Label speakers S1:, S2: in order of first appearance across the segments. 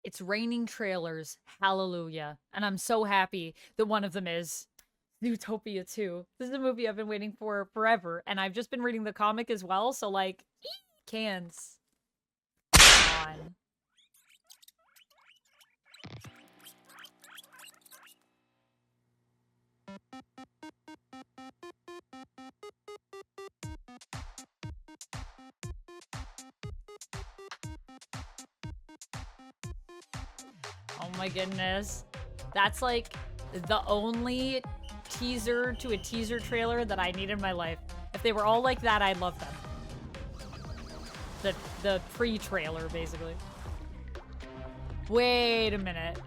S1: It's raining trailers. Hallelujah. And I'm so happy that one of them is Zootopia 2. This is a movie I've been waiting for forever, and I've just been reading the comic as well, so like, cans. Come on. Oh my goodness. That's like the only teaser to a teaser trailer that I need in my life. If they were all like that, I'd love them. The pre-trailer, basically. Wait a minute.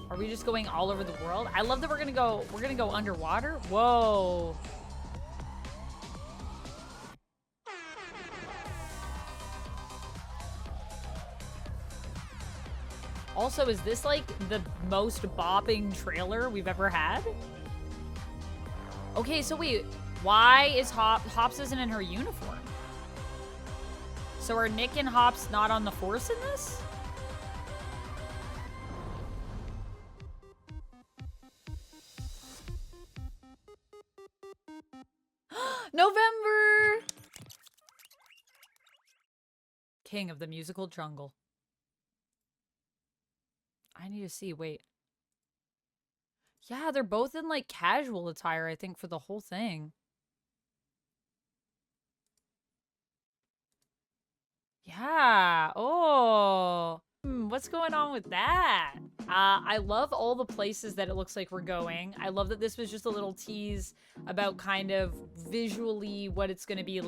S1: Are we just going all over the world? I love that we're gonna go underwater. Whoa. Also, is this like the most bopping trailer we've ever had? Okay, so wait, why is Hopps isn't in her uniform? So are Nick and Hopps not on the force in this? November! King of the musical jungle. I need to see, wait. Yeah, they're both in like casual attire, I think, for the whole thing. Yeah. Oh. What's going on with that? I love all the places that it looks like we're going. I love that this was just a little tease about kind of visually what it's going to be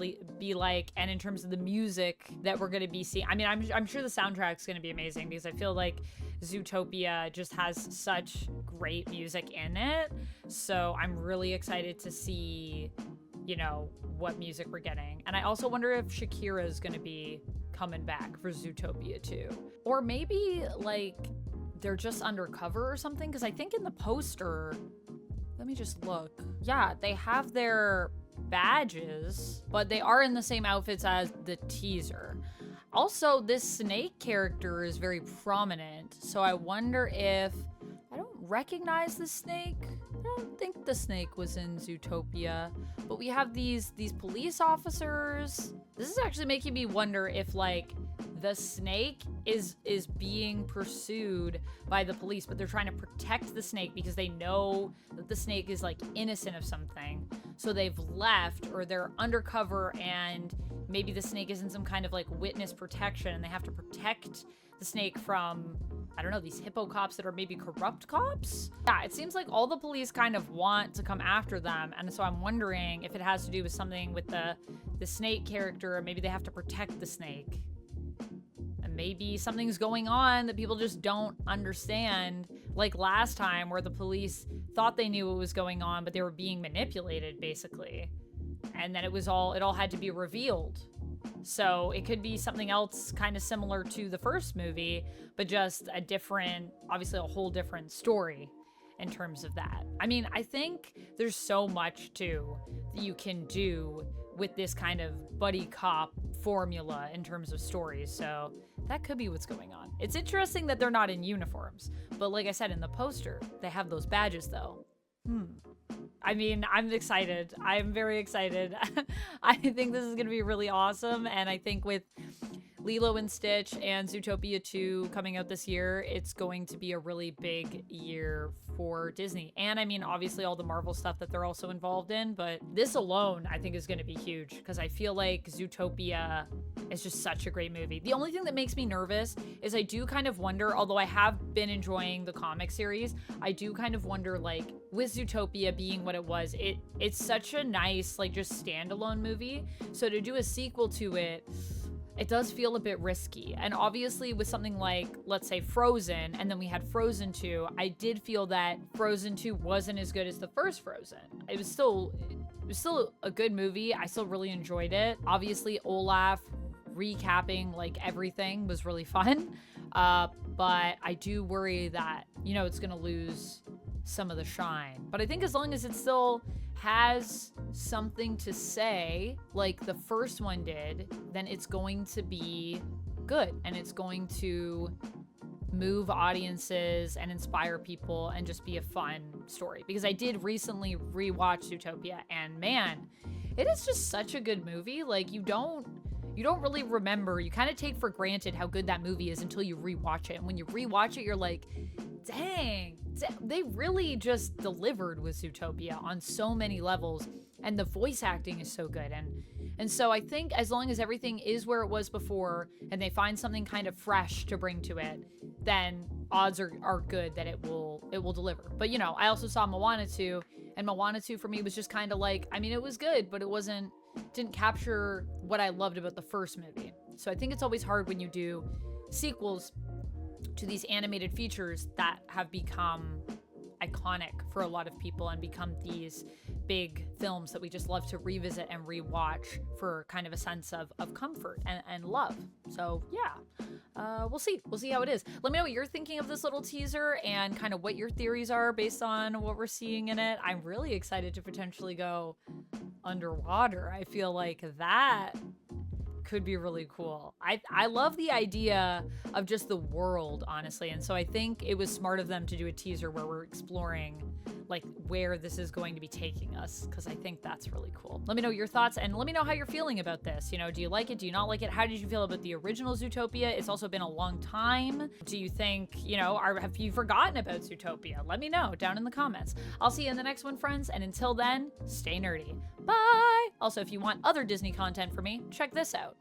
S1: like, and in terms of the music that we're going to be seeing. I mean, I'm sure the soundtrack's going to be amazing because I feel like Zootopia just has such great music in it. So I'm really excited to see, you know, what music we're getting. And I also wonder if Shakira is going to be coming back for Zootopia 2. Or maybe, like, they're just undercover or something, because I think in the poster, let me just look. Yeah, they have their badges, but they are in the same outfits as the teaser. Also, this snake character is very prominent, so I wonder if... I don't recognize the snake. I don't think the snake was in Zootopia. But we have these police officers. This is actually making me wonder if, like, the snake is being pursued by the police, but they're trying to protect the snake because they know that the snake is, like, innocent of something. So they've left, or they're undercover, and maybe the snake is in some kind of, like, witness protection, and they have to protect the snake from, I don't know, these hippo cops that are maybe corrupt cops? Yeah, it seems like all the police kind of want to come after them, and so I'm wondering if it has to do with something with the snake character, or maybe they have to protect the snake. And maybe something's going on that people just don't understand, like last time where the police thought they knew what was going on, but they were being manipulated, basically. And then it all had to be revealed. So it could be something else kind of similar to the first movie, but just a different, obviously a whole different story in terms of that. I mean, I think there's so much too that you can do with this kind of buddy cop formula in terms of stories. So that could be what's going on. It's interesting that they're not in uniforms, but like I said in the poster, they have those badges though. I mean, I'm excited. I'm very excited. I think this is going to be really awesome. And I think with Lilo and Stitch and Zootopia 2 coming out this year, it's going to be a really big year for Disney. And I mean, obviously all the Marvel stuff that they're also involved in, but this alone I think is going to be huge because I feel like Zootopia is just such a great movie. The only thing that makes me nervous is I do kind of wonder, although I have been enjoying the comic series, I do kind of wonder, like, with Zootopia being what it was, it's such a nice, like, just standalone movie. So to do a sequel to it does feel a bit risky. And obviously with something like, let's say, Frozen, and then we had Frozen 2, I did feel that Frozen 2 wasn't as good as the first Frozen. It was still a good movie. I still really enjoyed it. Obviously Olaf recapping like everything was really fun. But I do worry that, you know, it's gonna lose some of the shine. But I think as long as it still has something to say, like the first one did, then it's going to be good, and it's going to move audiences and inspire people and just be a fun story. Because I did recently rewatch Zootopia, and man, it is just such a good movie. Like you don't really remember, you kind of take for granted how good that movie is until you rewatch it. And when you rewatch it, you're like, dang, they really just delivered with Zootopia on so many levels, and the voice acting is so good. And so I think as long as everything is where it was before and they find something kind of fresh to bring to it, then odds are good that it will deliver. But you know, I also saw Moana 2, and Moana 2 for me was just kind of like, I mean, it was good, but it didn't capture what I loved about the first movie. So I think it's always hard when you do sequels to these animated features that have become iconic for a lot of people and become these big films that we just love to revisit and rewatch for kind of a sense of comfort and love. So yeah, we'll see how it is. Let me know what you're thinking of this little teaser and kind of what your theories are based on what we're seeing in it. I'm really excited to potentially go underwater. I feel like that could be really cool. I love the idea of just the world, honestly. And so I think it was smart of them to do a teaser where we're exploring like where this is going to be taking us, because I think that's really cool. Let me know your thoughts, and let me know how you're feeling about this. You know, do you like it? Do you not like it? How did you feel about the original Zootopia? It's also been a long time. Do you think, you know, have you forgotten about Zootopia? Let me know down in the comments. I'll see you in the next one, friends, and until then, stay nerdy. Bye! Also, if you want other Disney content from me, check this out.